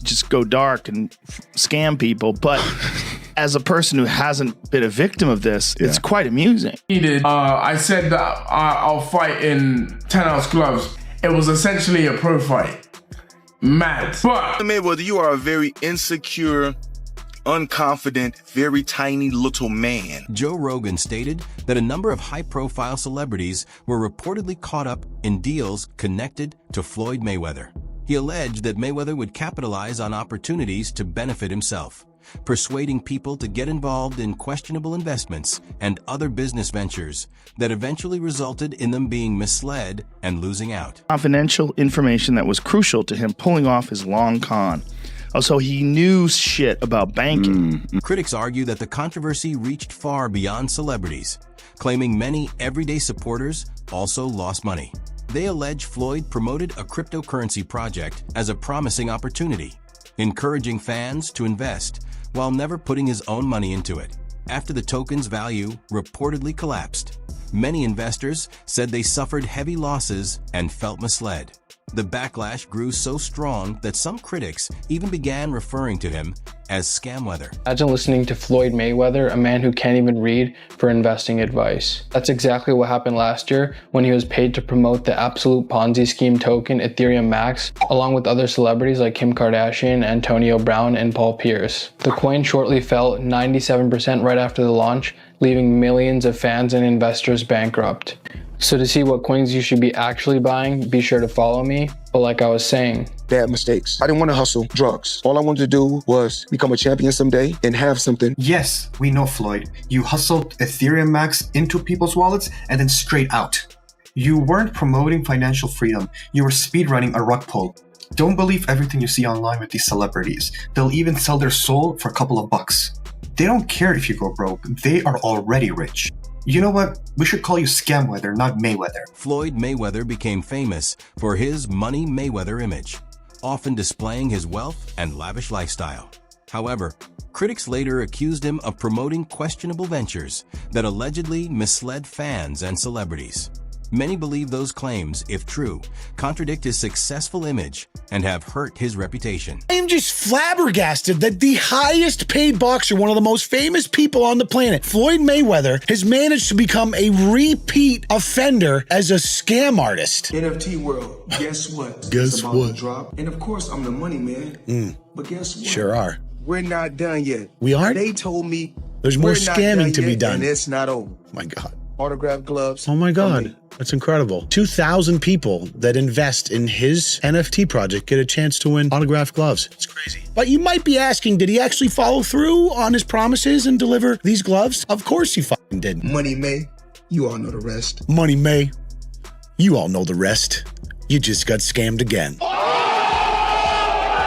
just go dark and scam people. But as a person who hasn't been a victim of this, it's quite amusing. He did. I said that I'll fight in 10-ounce gloves. It was essentially a pro fight. Mad. But Mayweather, you are a very insecure, unconfident, very tiny little man. Joe Rogan stated that a number of high-profile celebrities were reportedly caught up in deals connected to Floyd Mayweather. He alleged that Mayweather would capitalize on opportunities to benefit himself, persuading people to get involved in questionable investments and other business ventures that eventually resulted in them being misled and losing out. Confidential information that was crucial to him pulling off his long con. Also, he knew shit about banking. Critics argue that the controversy reached far beyond celebrities, claiming many everyday supporters also lost money. They allege Floyd promoted a cryptocurrency project as a promising opportunity, encouraging fans to invest while never putting his own money into it. After the token's value reportedly collapsed, many investors said they suffered heavy losses and felt misled. The backlash grew so strong that some critics even began referring to him as Scamweather. Imagine listening to Floyd Mayweather, a man who can't even read, for investing advice. That's exactly what happened last year when he was paid to promote the absolute Ponzi scheme token Ethereum Max, along with other celebrities like Kim Kardashian, Antonio Brown, and Paul Pierce. The coin shortly fell 97% right after the launch, leaving millions of fans and investors bankrupt. So to see what coins you should be actually buying, be sure to follow me. But like I was saying, bad mistakes. I didn't want to hustle drugs. All I wanted to do was become a champion someday and have something. Yes, we know, Floyd. You hustled Ethereum Max into people's wallets and then straight out. You weren't promoting financial freedom. You were speedrunning a rug pull. Don't believe everything you see online with these celebrities. They'll even sell their soul for a couple of bucks. They don't care if you go broke. They are already rich. You know what? We should call you Scamweather, not Mayweather. Floyd Mayweather became famous for his Money Mayweather image, often displaying his wealth and lavish lifestyle. However, critics later accused him of promoting questionable ventures that allegedly misled fans and celebrities. Many believe those claims, if true, contradict his successful image and have hurt his reputation. I am just flabbergasted that the highest paid boxer, one of the most famous people on the planet, Floyd Mayweather, has managed to become a repeat offender as a scam artist. NFT world, guess what? Guess what? Drop. And of course, I'm the money man. But guess what? Sure are. We're not done yet. We aren't? They told me there's more scamming to be done. And it's not over. My God. Autographed gloves. Oh my God. That's incredible. 2,000 people that invest in his NFT project get a chance to win autographed gloves. It's crazy. But you might be asking, did he actually follow through on his promises and deliver these gloves? Of course he fucking did. Money May, you all know the rest. Money May, you all know the rest. You just got scammed again.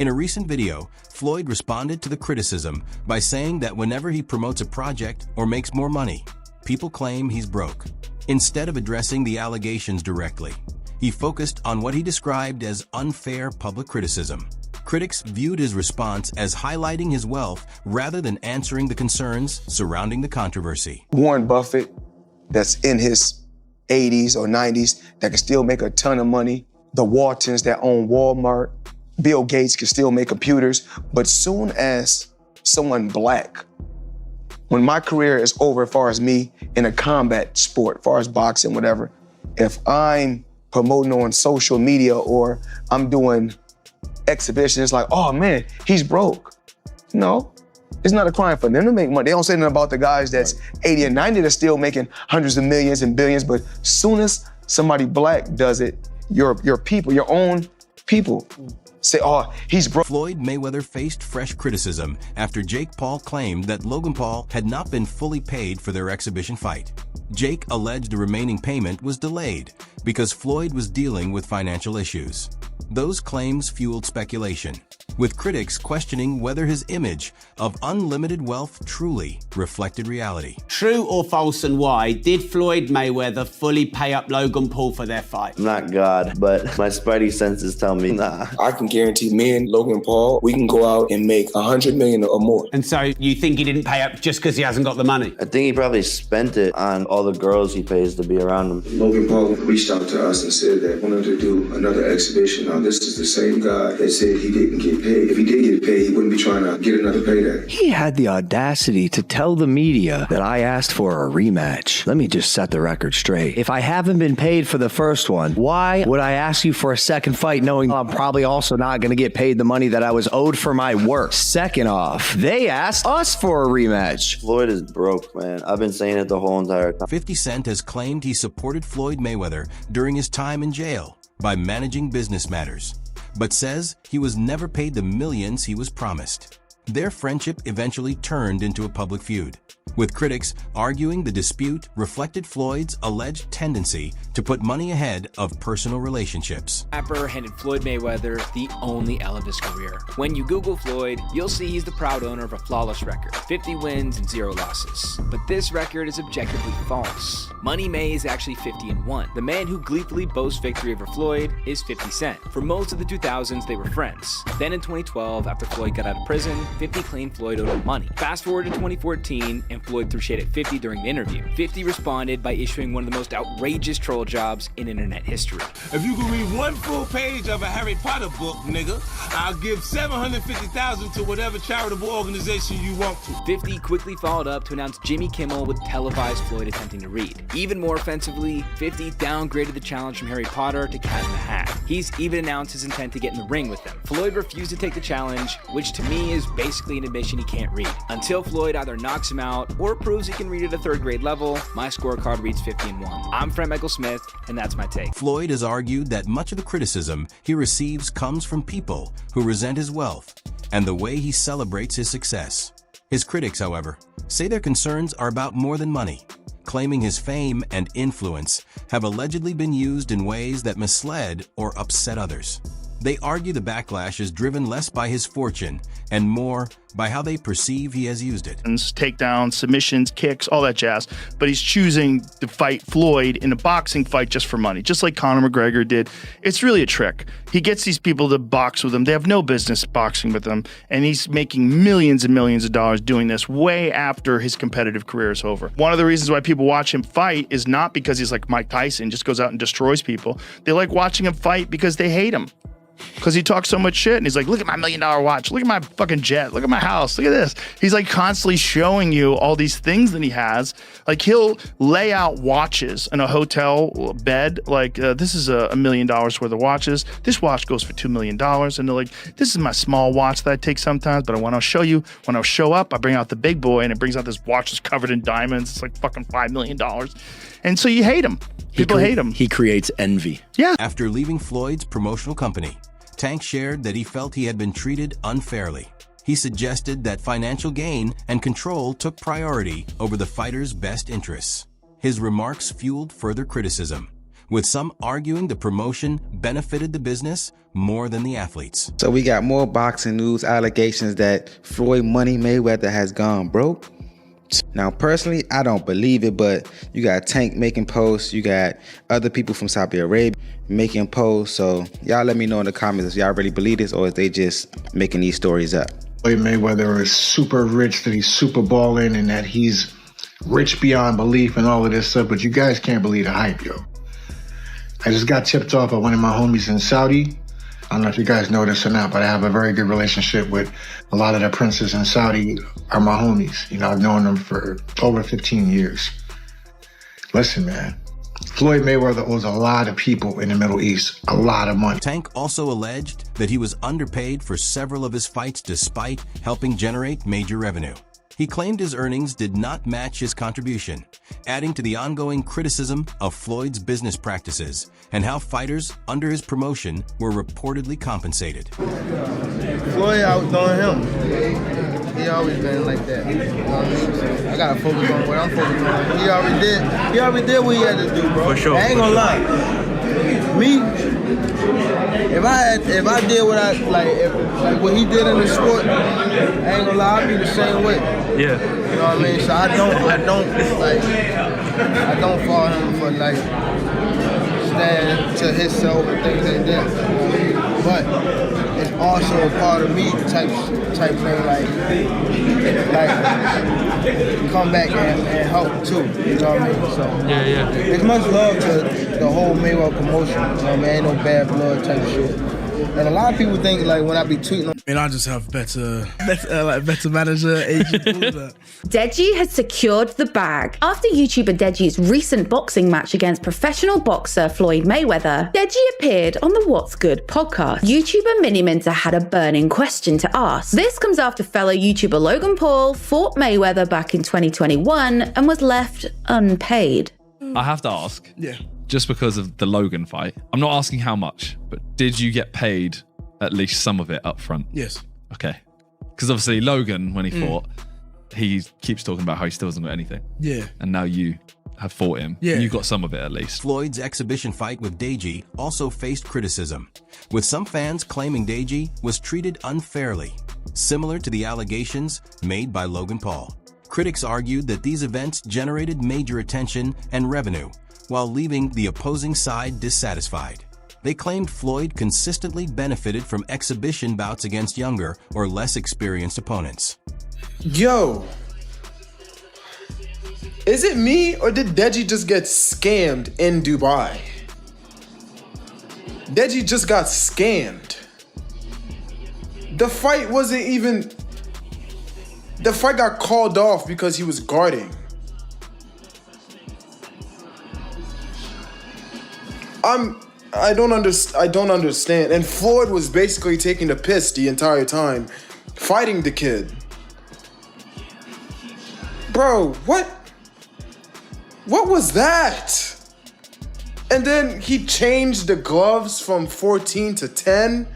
In a recent video, Floyd responded to the criticism by saying that whenever he promotes a project or makes more money, people claim he's broke. Instead of addressing the allegations directly, he focused on what he described as unfair public criticism. Critics viewed his response as highlighting his wealth rather than answering the concerns surrounding the controversy. Warren Buffett, that's in his 80s or 90s, that can still make a ton of money. The Waltons that own Walmart. Bill Gates can still make computers. But soon as someone black, when my career is over as far as me in a combat sport, as far as boxing, whatever, if I'm promoting on social media or I'm doing exhibitions, it's like, oh man, he's broke. No, it's not a crime for them to make money. They don't say nothing about the guys that's 80 and 90 that's still making hundreds of millions and billions, but soon as somebody black does it, your people, your own people, say, oh, he's broke. Floyd Mayweather faced fresh criticism after Jake Paul claimed that Logan Paul had not been fully paid for their exhibition fight. Jake alleged the remaining payment was delayed because Floyd was dealing with financial issues. Those claims fueled speculation, with critics questioning whether his image of unlimited wealth truly reflected reality. True or false, and why did Floyd Mayweather fully pay up Logan Paul for their fight? I'm not God, but my spidey senses tell me nah. I can guarantee me and Logan Paul, we can go out and make 100 million or more. And so you think he didn't pay up just because he hasn't got the money? I think he probably spent it on all the girls he pays to be around him. Logan Paul reached out to us and said that he wanted to do another exhibition Now, this is the same guy that said he didn't get paid. If he did get paid, he wouldn't be trying to get another payday. He had the audacity to tell the media that I asked for a rematch. Let me just set the record straight. If I haven't been paid for the first one, why would I ask you for a second fight knowing I'm probably also not going to get paid the money that I was owed for my work? Second off, they asked us for a rematch. Floyd is broke, man. I've been saying it the whole entire time. 50 Cent has claimed he supported Floyd Mayweather during his time in jail by managing business matters, but says he was never paid the millions he was promised. Their friendship eventually turned into a public feud, with critics arguing the dispute reflected Floyd's alleged tendency to put money ahead of personal relationships. Rapper handed Floyd Mayweather the only L of his career. When you Google Floyd, you'll see he's the proud owner of a flawless record, 50 wins and 0 losses. But this record is objectively false. Money May is actually 50-1. The man who gleefully boasts victory over Floyd is 50 Cent. For most of the 2000s, they were friends. Then in 2012, after Floyd got out of prison, 50 claimed Floyd owed him money. Fast forward to 2014, and Floyd threw shade at 50 during the interview. 50 responded by issuing one of the most outrageous troll jobs in internet history. If you can read one full page of a Harry Potter book, nigga, I'll give $750,000 to whatever charitable organization you want to. 50 quickly followed up to announce Jimmy Kimmel would televise Floyd attempting to read. Even more offensively, 50 downgraded the challenge from Harry Potter to Cat in the Hat. He's even announced his intent to get in the ring with them. Floyd refused to take the challenge, which to me is basically an admission he can't read. Until Floyd either knocks him out or proves he can read at a 3rd grade level, my scorecard reads 50-1. I'm Fred Michael Smith, and that's my take. Floyd has argued that much of the criticism he receives comes from people who resent his wealth and the way he celebrates his success. His critics, however, say their concerns are about more than money, claiming his fame and influence have allegedly been used in ways that misled or upset others. They argue the backlash is driven less by his fortune and more by how they perceive he has used it. Takedowns, submissions, kicks, all that jazz. But he's choosing to fight Floyd in a boxing fight just for money, just like Conor McGregor did. It's really a trick. He gets these people to box with him. They have no business boxing with him. And he's making millions and millions of dollars doing this way after his competitive career is over. One of the reasons why people watch him fight is not because he's like Mike Tyson, just goes out and destroys people. They like watching him fight because they hate him. Because he talks so much shit and he's like, look at my $1 million watch, look at my fucking jet, look at my house, look at this. He's like constantly showing you all these things that he has. Like he'll lay out watches in a hotel bed, like this is $1 million worth of watches. This watch goes for $2 million. And they're like, this is my small watch that I take sometimes, but when I'll show you, when I'll show up, I bring out the big boy and it brings out this watch that's covered in diamonds. It's like fucking $5 million. And so you hate him. People hate him. He creates envy. Yeah. After leaving Floyd's promotional company, Tank shared that he felt he had been treated unfairly. He suggested that financial gain and control took priority over the fighter's best interests. His remarks fueled further criticism, with some arguing the promotion benefited the business more than the athletes. So we got more boxing news allegations that Floyd Money Mayweather has gone broke. Now, personally, I don't believe it, but you got Tank making posts. You got other people from Saudi Arabia making posts. So y'all let me know in the comments if y'all really believe this or if they just making these stories up. Floyd Mayweather is super rich, that he's super balling, and that he's rich beyond belief and all of this stuff. But you guys can't believe the hype, yo. I just got tipped off by one of my homies in Saudi. I don't know if you guys know this or not, but I have a very good relationship with a lot of the princes in Saudi are my homies. You know, I've known them for over 15 years. Listen, man, Floyd Mayweather owes a lot of people in the Middle East a lot of money. Tank also alleged that he was underpaid for several of his fights despite helping generate major revenue. He claimed his earnings did not match his contribution, adding to the ongoing criticism of Floyd's business practices and how fighters under his promotion were reportedly compensated. Floyd outdoing him. He always been like that. You know what I mean? So I gotta focus on what I'm focused on. He already did what he had to do, bro. For sure. I ain't gonna lie. Me, if I did what I like what he did in the sport, I ain't gonna lie, I'd be the same way. Yeah. You know what I mean? So I don't follow him for like stand to himself and things like that. You know what I mean? But it's also a part of me type thing, like come back and help too. You know what I mean? So yeah. It's much love to the whole Mayweather promotion. You know what I mean? Ain't no bad blood type shit. And a lot of people think like when I be tweeting, I just have better manager, agent, all of that. Deji has secured the bag. After YouTuber Deji's recent boxing match against professional boxer Floyd Mayweather, Deji appeared on the What's Good podcast. YouTuber Miniminter had a burning question to ask. This comes after fellow YouTuber Logan Paul fought Mayweather back in 2021 and was left unpaid. I have to ask. Yeah. Just because of the Logan fight, I'm not asking how much, but did you get paid at least some of it up front? Yes. Okay. Because obviously Logan, when he fought, he keeps talking about how he still hasn't got anything. Yeah. And now you have fought him. Yeah. You got some of it at least. Floyd's exhibition fight with Deji also faced criticism, with some fans claiming Deji was treated unfairly, similar to the allegations made by Logan Paul. Critics argued that these events generated major attention and revenue, while leaving the opposing side dissatisfied. They claimed Floyd consistently benefited from exhibition bouts against younger or less experienced opponents. Yo, is it me or did Deji just get scammed in Dubai? Deji just got scammed. The fight wasn't even... The fight got called off because he was guarding. I don't understand. And Floyd was basically taking the piss the entire time, fighting the kid. Bro, what was that? And then he changed the gloves from 14 to 10.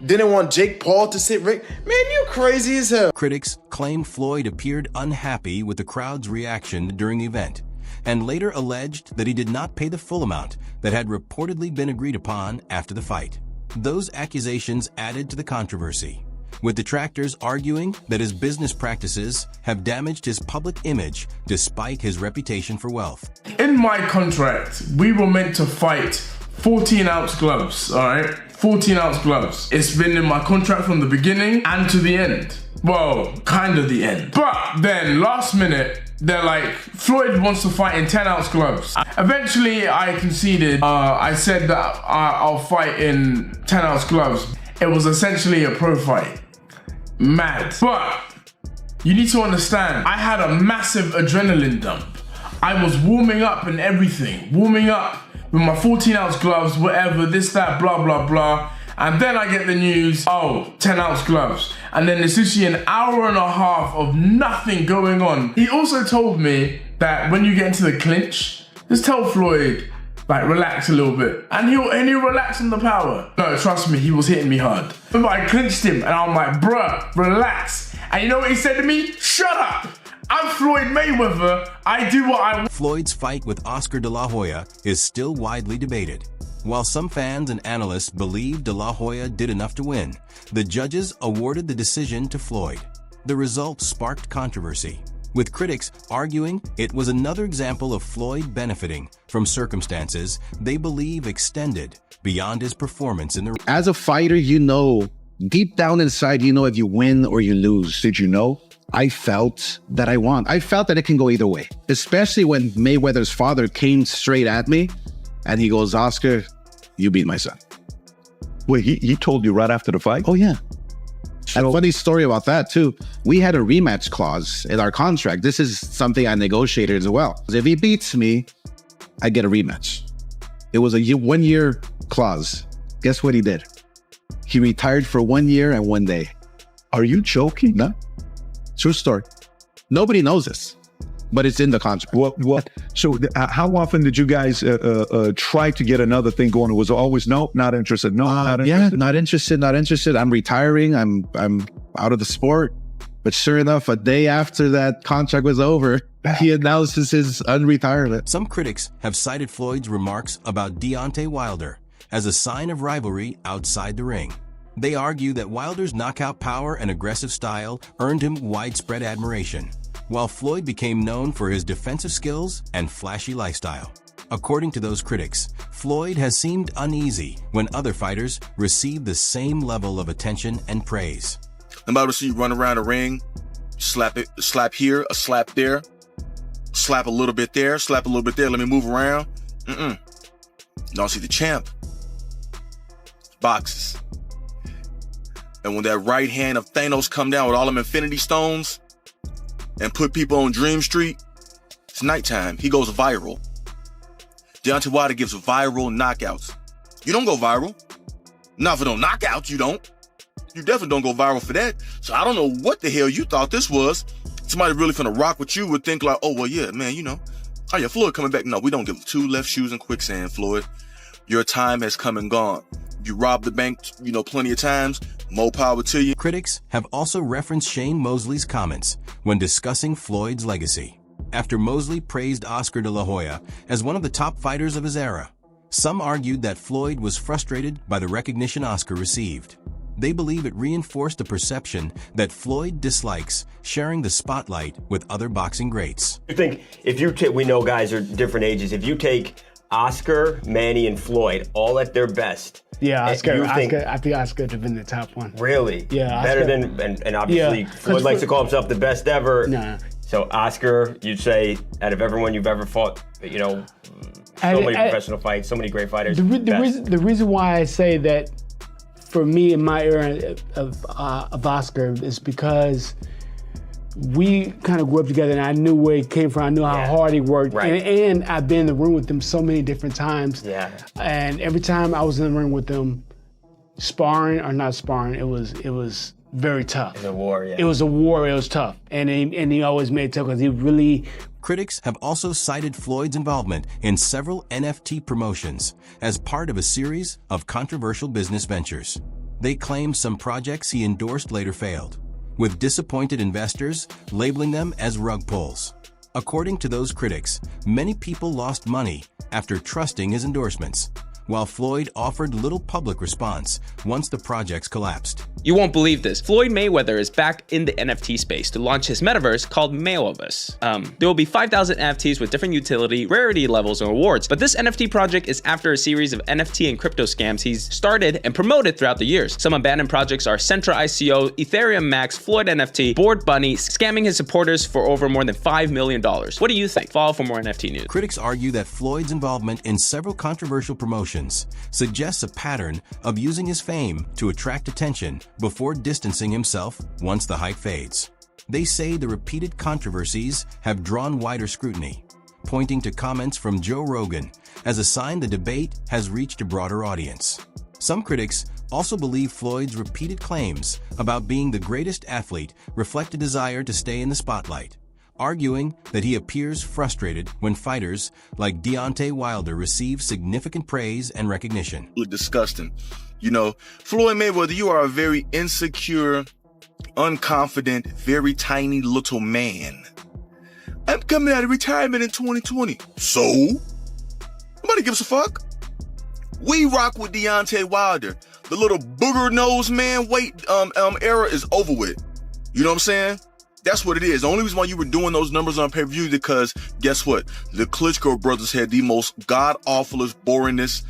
Didn't want Jake Paul to sit right. Man, you crazy as hell. Critics claimed Floyd appeared unhappy with the crowd's reaction during the event, and later alleged that he did not pay the full amount that had reportedly been agreed upon after the fight. Those accusations added to the controversy, with detractors arguing that his business practices have damaged his public image despite his reputation for wealth. In my contract, we were meant to fight 14-ounce gloves, all right? 14-ounce gloves. It's been in my contract from the beginning and to the end. Well, kind of the end. But then last minute, they're like, Floyd wants to fight in 10-ounce gloves. Eventually, I conceded. I said that I'll fight in 10-ounce gloves. It was essentially a pro fight. Mad. But you need to understand, I had a massive adrenaline dump. I was warming up and everything. Warming up with my 14-ounce gloves, whatever, this, that, blah, blah, blah. And then I get the news, 10-ounce gloves. And then it's literally an hour and a half of nothing going on. He also told me that when you get into the clinch, just tell Floyd, like, relax a little bit. And he'll relax on the power. No, trust me, he was hitting me hard. But I clinched him and I'm like, bruh, relax. And you know what he said to me? Shut up. I'm Floyd Mayweather. I do what I want. Floyd's fight with Oscar De La Hoya is still widely debated. While some fans and analysts believe De La Hoya did enough to win, the judges awarded the decision to Floyd. The result sparked controversy, with critics arguing it was another example of Floyd benefiting from circumstances they believe extended beyond his performance in the ring. As a fighter, you know, deep down inside, you know if you win or you lose. Did you know? I felt that I won. I felt that it can go either way, especially when Mayweather's father came straight at me and he goes, Oscar, you beat my son. Wait, he told you right after the fight? Oh, yeah. And a funny story about that, too. We had a rematch clause in our contract. This is something I negotiated as well. If he beats me, I get a rematch. It was a 1-year clause. Guess what he did? He retired for 1 year and 1 day. Are you joking? No. True story. Nobody knows this, but it's in the contract. What? So how often did you guys try to get another thing going? It was always no, not interested. No, not interested. Yeah, not interested. I'm retiring. I'm out of the sport. But sure enough, a day after that contract was over, he announces his unretirement. Some critics have cited Floyd's remarks about Deontay Wilder as a sign of rivalry outside the ring. They argue that Wilder's knockout power and aggressive style earned him widespread admiration, while Floyd became known for his defensive skills and flashy lifestyle. According to those critics, Floyd has seemed uneasy when other fighters receive the same level of attention and praise. I'm about to see you run around the ring, slap here, a slap there, slap a little bit there, slap a little bit there, let me move around. Don't see the champ. boxes. And when that right hand of Thanos come down with all them Infinity Stones and put people on Dream Street, it's nighttime. He goes viral. Deontay Wilder gives viral knockouts. You don't go viral. Not for no knockouts, you don't. You definitely don't go viral for that. So I don't know what the hell you thought this was. Somebody really finna rock with you would think like, oh, well, yeah, man, you know. Oh, yeah, Floyd coming back. No, we don't give two left shoes in quicksand, Floyd. Your time has come and gone. You robbed the bank, you know, plenty of times. More power to you. Critics have also referenced Shane Mosley's comments when discussing Floyd's legacy. After Mosley praised Oscar de la Hoya as one of the top fighters of his era, some argued that Floyd was frustrated by the recognition Oscar received. They believe it reinforced the perception that Floyd dislikes sharing the spotlight with other boxing greats. I think if you take, we know guys are different ages, if you take Oscar, Manny, and Floyd all at their best. Yeah, Oscar. I think Oscar would have been the top one. Really? Yeah, Better Oscar. than, and obviously Yeah, Floyd likes to call himself the best ever. Nah. So Oscar, you'd say, out of everyone you've ever fought, you know, so many professional fights, so many great fighters. The reason why I say that for me in my era of Oscar is because we kind of grew up together and I knew where he came from. I knew how hard he worked. Right. And I've been in the room with him so many different times. Yeah. And every time I was in the ring with him, sparring or not sparring, it was very tough. It was a war, yeah. It was a war, it was tough. And he always made it tough because he really... Critics have also cited Floyd's involvement in several NFT promotions as part of a series of controversial business ventures. They claim some projects he endorsed later failed, with disappointed investors labeling them as rug pulls. According to those critics, many people lost money after trusting his endorsements, while Floyd offered little public response once the projects collapsed. You won't believe this. Floyd Mayweather is back in the NFT space to launch his metaverse called Mayweverse. There will be 5,000 NFTs with different utility, rarity levels, and rewards, but this NFT project is after a series of NFT and crypto scams he's started and promoted throughout the years. Some abandoned projects are Centra ICO, Ethereum Max, Floyd NFT, Bored Bunny, scamming his supporters for over more than $5 million. What do you think? Follow for more NFT news. Critics argue that Floyd's involvement in several controversial promotions suggests a pattern of using his fame to attract attention before distancing himself once the hype fades. They say the repeated controversies have drawn wider scrutiny, pointing to comments from Joe Rogan as a sign the debate has reached a broader audience. Some critics also believe Floyd's repeated claims about being the greatest athlete reflect a desire to stay in the spotlight, arguing that he appears frustrated when fighters like Deontay Wilder receive significant praise and recognition. Disgusting. You know, Floyd Mayweather, you are a very insecure, unconfident, very tiny little man. I'm coming out of retirement in 2020. So? Nobody gives a fuck. We rock with Deontay Wilder. The little booger nose man era is over with. You know what I'm saying? That's what it is. The only reason why you were doing those numbers on pay-per-view is because, guess what? The Klitschko brothers had the most god-awfulest, boringest,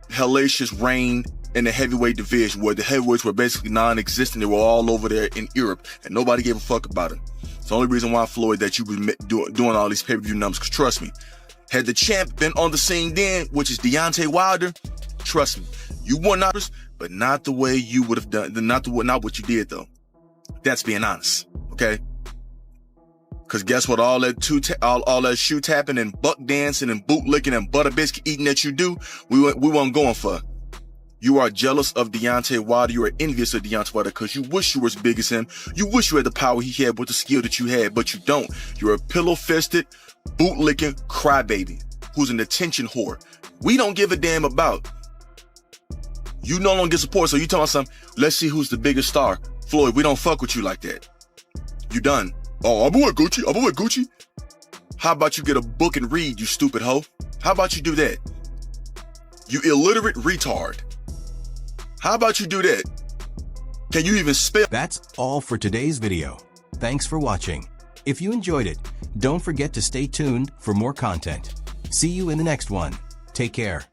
hellacious reign in the heavyweight division, where the heavyweights were basically non-existent. They were all over there in Europe, and nobody gave a fuck about it. It's the only reason why, Floyd, that you were doing all these pay-per-view numbers, because trust me, had the champ been on the scene then, which is Deontay Wilder, trust me, you won numbers, but not the way you would have done, not what you did, though. That's being honest. Okay, because guess what? All that shoe tapping and buck dancing and boot licking and butter biscuit eating that you do, we weren't going for. You are jealous of Deontay Wilder. You are envious of Deontay Wilder because you wish you were as big as him. You wish you had the power he had with the skill that you had, but you don't. You're a pillow-fisted, boot-licking crybaby who's an attention whore. We don't give a damn about. You no longer get support, so you telling us something. Let's see who's the biggest star. Floyd, we don't fuck with you like that. You done. Oh, I'm with Gucci. How about you get a book and read, you stupid hoe? How about you do that? You illiterate retard. How about you do that? Can you even spell? That's all for today's video. Thanks for watching. If you enjoyed it, don't forget to stay tuned for more content. See you in the next one. Take care.